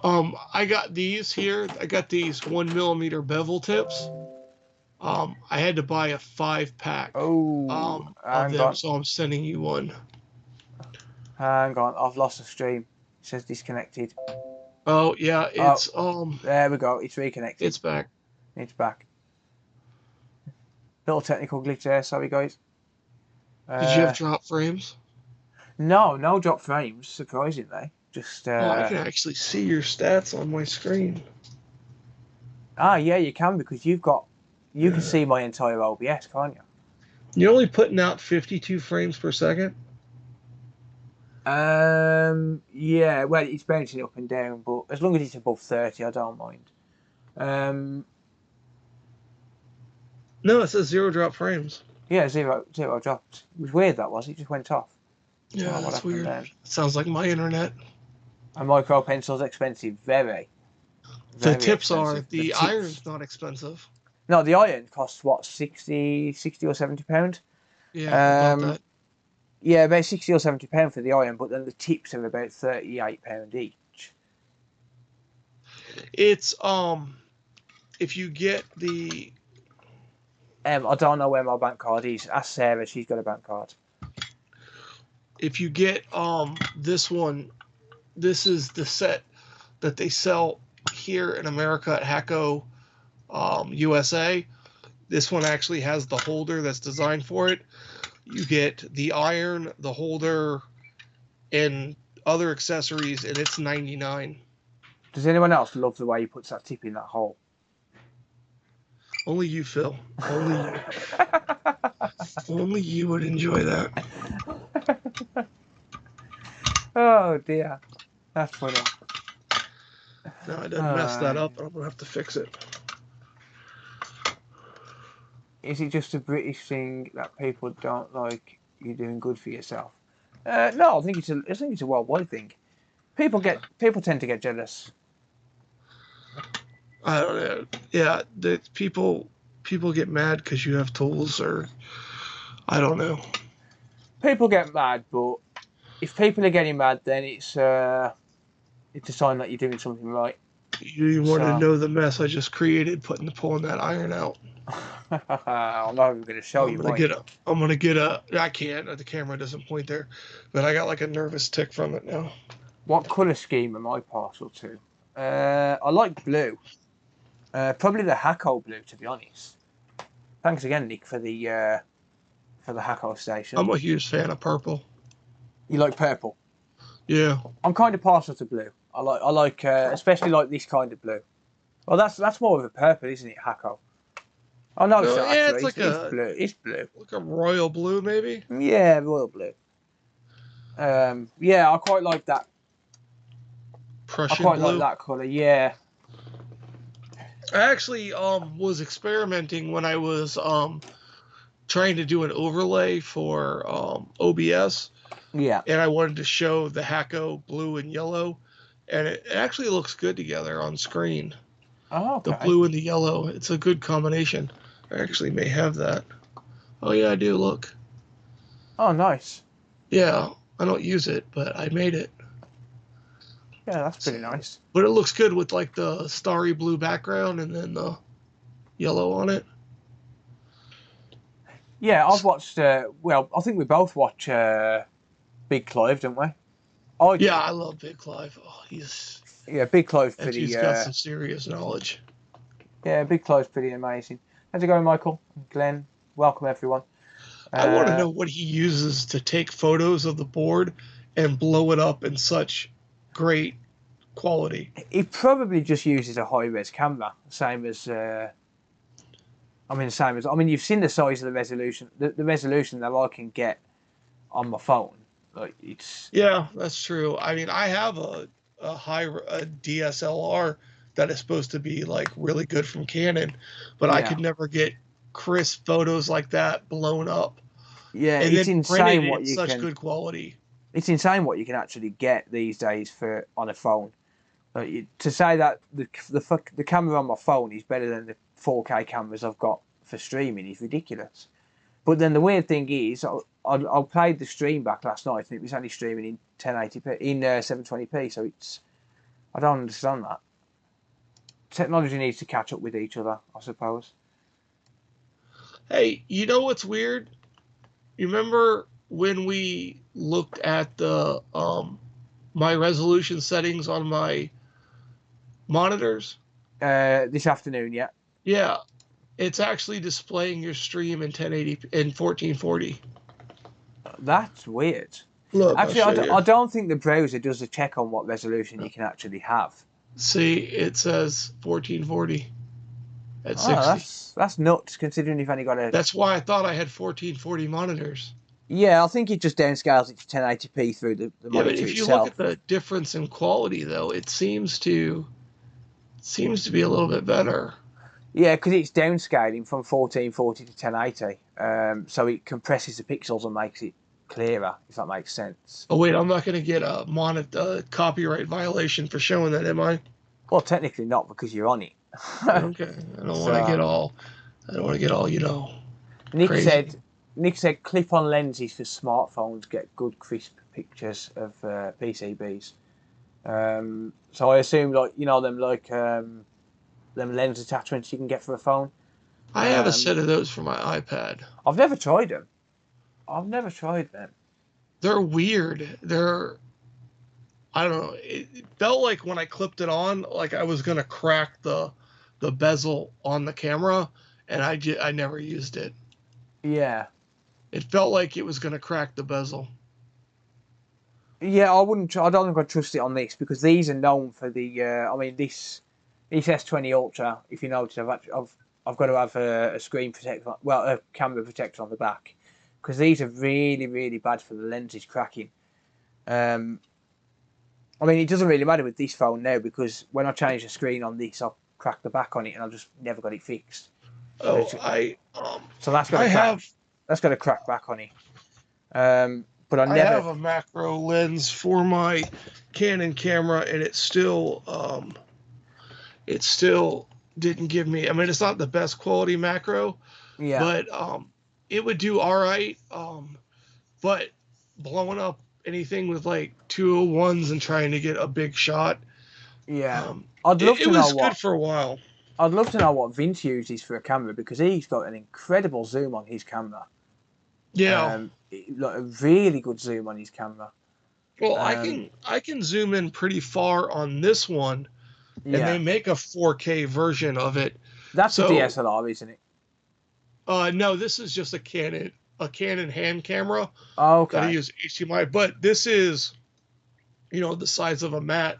I got these here. I got these 1mm bevel tips. I had to buy a 5-pack of them, so I'm sending you one. Hang on, I've lost the stream. It says disconnected. Oh yeah, it's there we go. It's reconnected. It's back. It's back. Little technical glitch there. Sorry, guys. Did you have drop frames? No drop frames. Surprisingly, just. I can actually see your stats on my screen. Ah, yeah, you can because you can see my entire OBS, can't you? You're only putting out 52 frames per second. Yeah, well, it's bouncing up and down, but as long as it's above 30, I don't mind. No, it says 0 drop frames. Yeah, zero dropped. It was weird, that was. It just went off. Yeah, that's weird. It sounds like my internet. A micro pencil's expensive, very the tips expensive. Are. The iron's not expensive. No, the iron costs, what, 60 or £70? Yeah, about that. Yeah, about £60 or £70 for the iron, but then the tips are about £38 each. It's if you get the I don't know where my bank card is. Ask Sarah, she's got a bank card. If you get this one, this is the set that they sell here in America at Hacko USA. This one actually has the holder that's designed for it. You get the iron, the holder, and other accessories, and it's $99. Does anyone else love the way he puts that tip in that hole? Only you, Phil. Only you. Only you would enjoy that. Oh dear, that's funny. No, I didn't mess that up, and I'm gonna have to fix it. Is it just a British thing that people don't like you doing good for yourself? No, I think it's a worldwide thing. People tend to get jealous. I don't know. Yeah, people get mad because you have tools, or I don't know. People get mad, but if people are getting mad, then it's a sign that you're doing something right. You want to know the mess I just created pulling that iron out. I'm not even going to show you. I'm gonna get a. I can't. The camera doesn't point there, but I got like a nervous tick from it now. What colour scheme am I partial to? I like blue. Probably the Hacko blue, to be honest. Thanks again, Nick, for the Hacko station. I'm a huge fan of purple. You like purple? Yeah. I'm kind of partial to blue. I like especially like this kind of blue. Well, that's more of a purple, isn't it, Hacko? Oh no, No, so yeah, actually, it's blue. It's blue. Like a royal blue, maybe. Yeah, royal blue. Yeah, I quite like that. Prussian blue. I quite like that colour. Yeah. I actually was experimenting when I was trying to do an overlay for OBS. Yeah. And I wanted to show the Hacko blue and yellow, and it actually looks good together on screen. Oh, okay. The blue and the yellow, it's a good combination. I actually may have that. Oh yeah, I do. Look. Oh, nice. Yeah, I don't use it, but I made it. Yeah, that's pretty nice. But it looks good with like the starry blue background and then the yellow on it. Yeah, I've watched. Well, I think we both watch Big Clive, don't we? I love Big Clive. Oh, Big Clive's pretty. He's got some serious knowledge. Yeah, Big Clive's pretty amazing. How's it going, Michael? Glenn, welcome everyone. I want to know what he uses to take photos of the board and blow it up in such great quality. He probably just uses a high-res camera, same as. You've seen the size of the resolution. The resolution that I can get on my phone. Like it's. Yeah, that's true. I mean, I have a DSLR that is supposed to be like really good from Canon, but I could never get crisp photos like that blown up. Yeah, and it's insane what you such good quality. It's insane what you can actually get these days on a phone. To say that the camera on my phone is better than the 4K cameras I've got for streaming is ridiculous. But then the weird thing is, I played the stream back last night and it was only streaming in 1080p in 720p. So I don't understand that. Technology needs to catch up with each other, I suppose. Hey, you know what's weird? You remember when we looked at the my resolution settings on my monitors? This afternoon, yeah. Yeah, it's actually displaying your stream in 1080 in 1440. That's weird. Look, actually, I don't think the browser does a check on what resolution you can actually have. See, it says 1440 at 60. That's nuts, considering you've only got a... That's why I thought I had 1440 monitors. Yeah, I think it just downscales it to 1080p through the monitor but if itself. you look at the difference in quality, though, it seems to be a little bit better. Yeah, because it's downscaling from 1440 to 1080, so it compresses the pixels and makes it clearer, if that makes sense. Oh wait, I'm not going to get a copyright violation for showing that, am I? Well, technically not, because you're on it. Okay, I don't want to get all, Nick said clip-on lenses for smartphones get good crisp pictures of PCBs. So I assume them lens attachments you can get for a phone. I have a set of those for my iPad. I've never tried them. I've never tried them. They're weird. I don't know. It felt like when I clipped it on, like I was gonna crack the bezel on the camera, and I never used it. Yeah. It felt like it was gonna crack the bezel. Yeah, I wouldn't. I don't think I'd trust it on this because these are known for the. I mean, this S20 Ultra. If you notice, I've got to have a screen protector. Well, a camera protector on the back because these are really really bad for the lenses cracking. Um, I mean, it doesn't really matter with this phone now because when I change the screen on this, I'll crack the back on it, and I just never got it fixed. Oh, So that's got I to crack. have That's got to crack back on it. But I I never. have a macro lens for my Canon camera, and it still didn't give me. I mean, it's not the best quality macro, Yeah, but it would do all right. But blowing up anything with like 201s and trying to get a big shot, yeah. um, I'd love it to know was good what. for a while. I'd love to know what Vince uses for a camera because he's got an incredible zoom on his camera. Yeah. Like a really good zoom on his camera. Well, Um, I can zoom in pretty far on this one, and they yeah, make a 4K version of it. that's a So, DSLR, isn't it? no, this is just a Canon hand camera that I Okay. use HDMI, but this is, the size of a mat,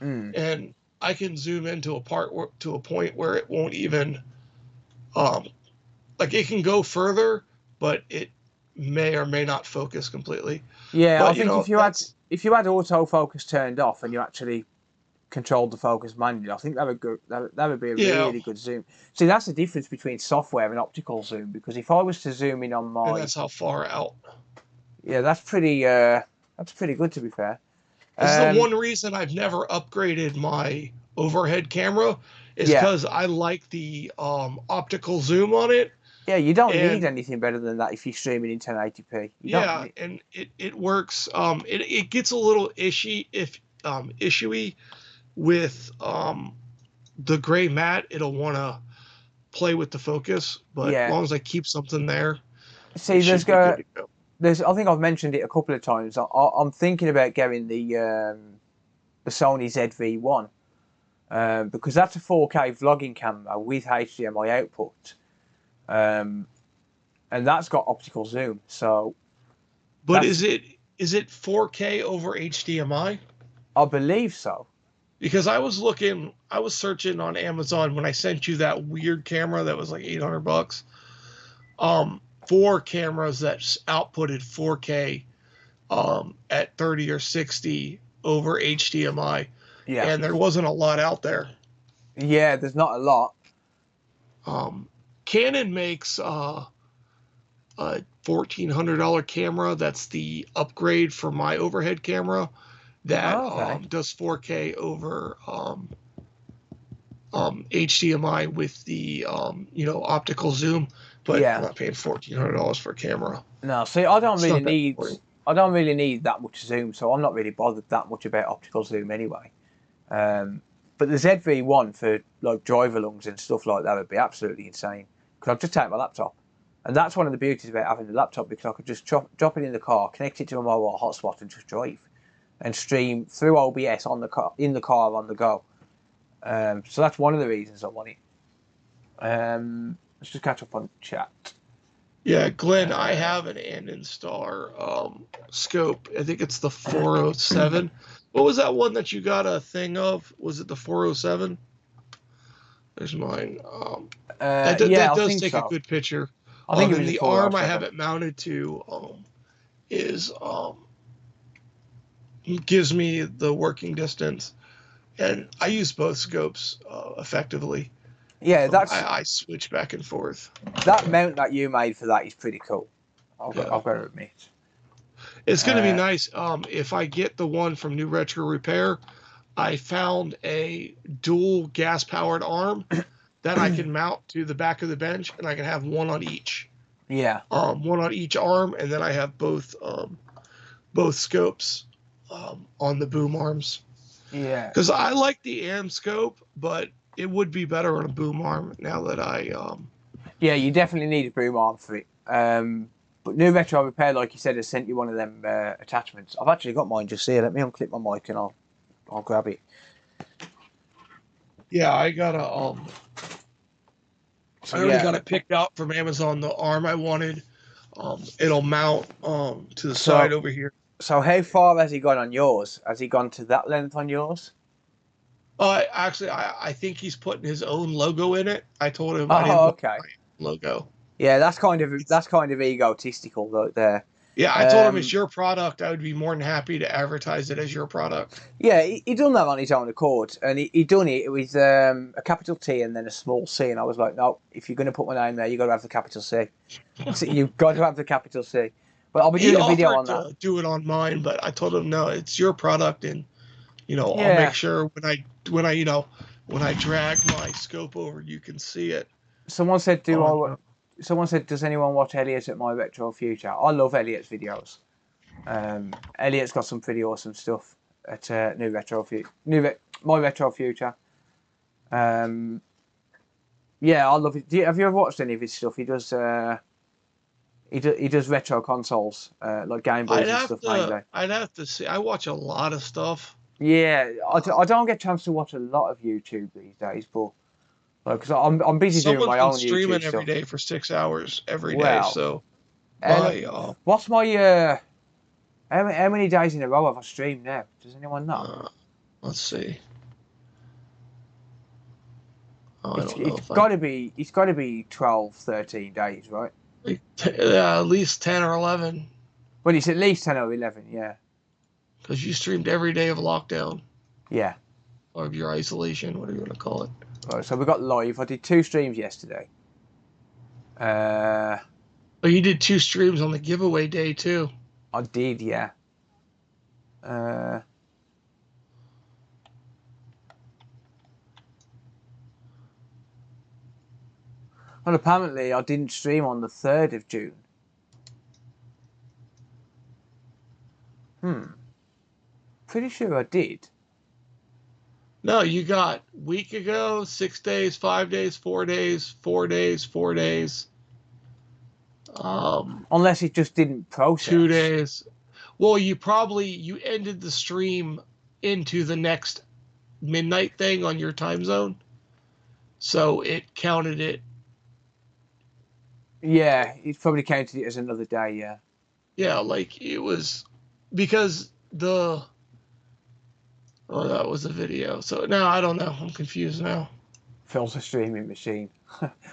Mm. and I can zoom into to a point where it won't even, um, like it can go further, but it may or may not focus completely. Yeah, I But think that's if you had autofocus turned off and you actually controlled the focus manually, I think that would be a yeah, really good zoom. See, that's the difference between software and optical zoom because if I was to zoom in on and my that's how far out. yeah, that's pretty good to be fair. This is the Um, one reason I've never upgraded my overhead camera is yeah, because I like the optical zoom on it, yeah, you don't need and anything better than that if you're streaming in 1080p. You don't yeah, need, and it works. It gets a little issuey with the gray matte. It'll want to play with the focus, but as yeah. long as I keep something there, See, it should be good to go. I think I've mentioned it a couple of times. I'm thinking about getting the Sony ZV-1 because that's a 4K vlogging camera with HDMI output, um, and that's got optical zoom. So But that's is it 4K over HDMI? I believe so. Because I was searching on Amazon when I sent you that weird camera that was like $800. For cameras that outputted 4K at 30 or 60 over HDMI, Yeah, and there wasn't a lot out there. yeah. There's not a lot. Um, Canon makes a $1,400 camera. That's the upgrade for my overhead camera that Oh, okay. does 4K over HDMI with the optical zoom. But I'm Yeah. not paying $1,400 for a camera. No, see, It's not that important. I don't really need that much zoom, so I'm not really bothered that much about optical zoom anyway. Um, but the ZV-1 for like driver lungs and stuff like that would be absolutely insane. Because I'd just take my laptop, and that's one of the beauties about having the laptop because I could just drop it in the car, connect it to a mobile hotspot, and just drive and stream through OBS on the car in the car on the go. So that's one of the reasons I want it. Let's just catch up on chat. Yeah, Glenn, I Uh, have an Andon Star scope. I think it's the 407. What was that one that you got a thing of? Was it the 407? There's mine. That yeah, I does think take a so. good picture. I think it And was a the arm I have 407. it mounted to is gives me the working distance, and I use both scopes effectively. Yeah, I switch back and forth. that mount that you made for that is pretty cool. Yeah. I've got to admit. It's going to be Uh, nice if I get the one from New Retro Repair. I found a dual gas powered arm that I can mount to the back of the bench, and I can have one on each. yeah, One on each arm, and then I have both scopes on the boom arms. yeah, Because I like the AM scope, but it would be better on a boom arm now that I yeah. You definitely need a boom arm for it. But New Retro Repair, like you said, has sent you one of them attachments. I've actually got mine just here. Let me unclip my mic and I'll grab it. yeah, So I already yeah, got it picked out from Amazon. The arm I wanted, it'll mount to the side so over here. So how far has he gone on yours? Has he gone to that length on yours? Actually, I think he's putting his own logo in it. I told him I didn't Oh, want okay. my logo. Yeah, that's kind of egotistical though there. Yeah, I told him it's Um, your product. I would be more than happy to advertise it as your product. yeah, he done that on his own accord, and he done it with a capital T and then a small C, and I was like, no, if you're going to put my name there, you got to have the capital C. So you've got to have the capital C. But I'll be He doing a video on offered that. to do it on mine, but I told him no, it's your product, and I'll make Yeah. sure when I drag my scope over, you can see it. Someone said, On, Someone said, does anyone watch Elliot at My Retro Future? I love Elliot's videos. Elliot's got some pretty awesome stuff at My Retro Future. Yeah, I love it. Have you ever watched any of his stuff? He does. He does retro consoles, like Game Boys and stuff mainly. I'd have to see. I watch a lot of stuff. Yeah, I don't get a chance to watch a lot of YouTube these days, but because I'm busy doing Someone's my been own YouTube streaming every stuff. day for 6 hours every day. Well, So and my what's my how many days in a row have I streamed now? Does anyone know? let's see. Oh, I It's don't know it's if got to be 12, 13 days, right? yeah, at least 10 or 11 Well, it's at least 10 or 11, yeah. because you streamed every day of lockdown Yeah. or of your isolation, whatever you want to call it. Right, so we got live. I did 2 streams yesterday. But you did 2 streams on the giveaway day too. I did, yeah. Well, apparently I didn't stream on the 3rd of June. Pretty sure I did. No, you got week ago, 6 days, 5 days, 4 days, 4 days, 4 days. Unless it just didn't process. 2 days. Well, you ended the stream into the next midnight thing on your time zone. So it counted it. Yeah, it probably counted it as another day, yeah. Yeah, like it was because that was a video. So now I don't know. I'm confused now. Phil's a streaming machine.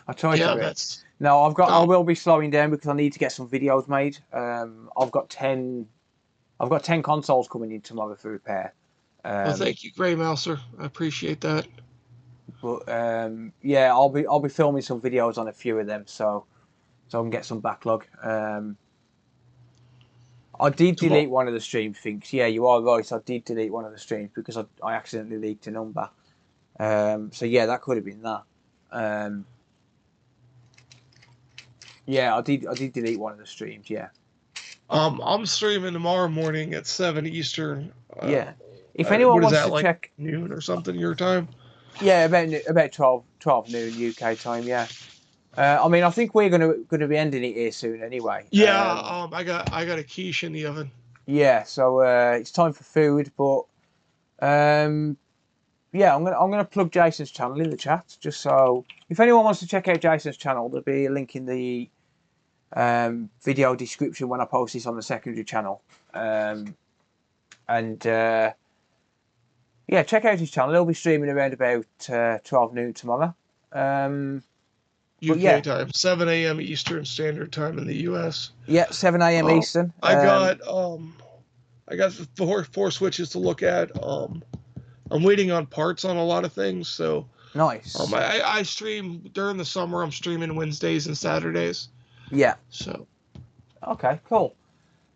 I tried Yeah, to. that's. No, I Oh, will be slowing down because I need to get some videos made. I've got 10 consoles coming in tomorrow for repair. well, thank you, Grey Mouser. I appreciate that. But yeah, I'll be filming some videos on a few of them, so I can get some backlog. I did delete one of the stream things. Yeah, you are right. I did delete one of the streams because I accidentally leaked a number. So yeah, that could have been that. Yeah, I did delete one of the streams. Yeah. I'm streaming tomorrow morning at 7 Eastern. Yeah. If anyone what is wants that, to like check, noon or something your time? yeah, about 12 noon UK time. Yeah. I mean, I think we're gonna be ending it here soon anyway. Yeah, I got a quiche in the oven. Yeah, so it's time for food, but yeah, I'm gonna plug Jason's channel in the chat just so if anyone wants to check out Jason's channel, there'll be a link in the video description when I post this on the secondary channel. Yeah, check out his channel. He'll be streaming around about 12 noon tomorrow. UK time, 7 a.m. Eastern Standard Time in the U.S. Yeah, 7 a.m. Eastern. I got four switches to look at. I'm waiting on parts on a lot of things, so nice. I stream during the summer. I'm streaming Wednesdays and Saturdays. Yeah. So. Okay, cool.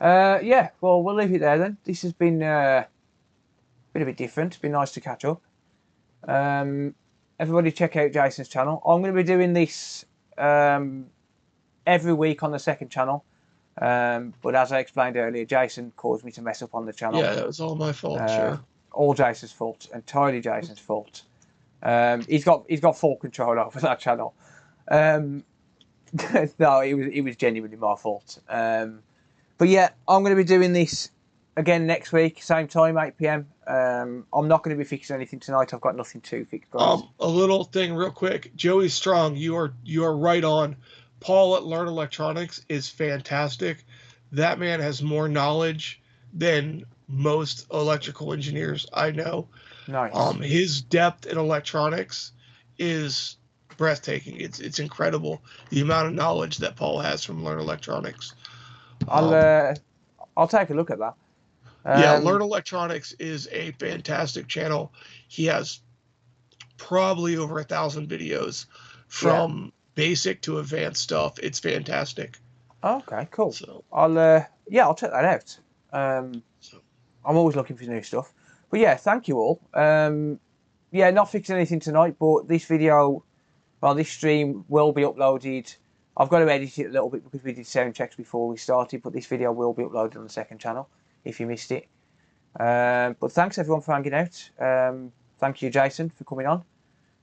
Yeah, well, we'll leave it there then. This has been a bit different. It's been nice to catch up. Everybody check out Jason's channel. I'm going to be doing this every week on the second channel. But as I explained earlier, Jason caused me to mess up on the channel. Yeah, that was all my fault, sure. All Jason's fault, entirely Jason's fault. He's got full control over that channel. No, it was genuinely my fault. But yeah, I'm going to be doing this again next week, same time, 8 p.m. I'm not going to be fixing anything tonight. I've got nothing to fix, guys. A little thing real quick. Joey Strong, you are right on. Paul at Learn Electronics is fantastic. That man has more knowledge than most electrical engineers I know. Nice. His depth in electronics is breathtaking. It's incredible the amount of knowledge that Paul has from Learn Electronics. I'll take a look at that. Yeah, Learn Electronics is a fantastic channel. He has probably over 1,000 videos from basic to advanced stuff. It's fantastic. Okay, cool. So I'll check that out. I'm always looking for new stuff. But yeah, thank you all. Not fixing anything tonight, but this stream will be uploaded. I've got to edit it a little bit because we did sound checks before we started, but this video will be uploaded on the second channel if you missed it. But thanks everyone for hanging out. Thank you, Jason, for coming on.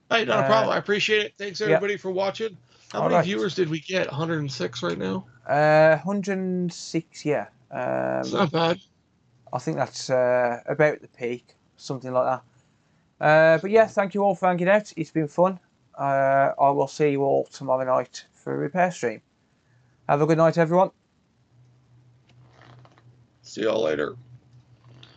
Hey, not a problem. I appreciate it. Thanks everybody for watching. How many viewers did we get? 106 right now? 106, yeah. It's not bad. I think that's about the peak, something like that. But yeah, thank you all for hanging out. It's been fun. I will see you all tomorrow night for a repair stream. Have a good night, everyone. See y'all later.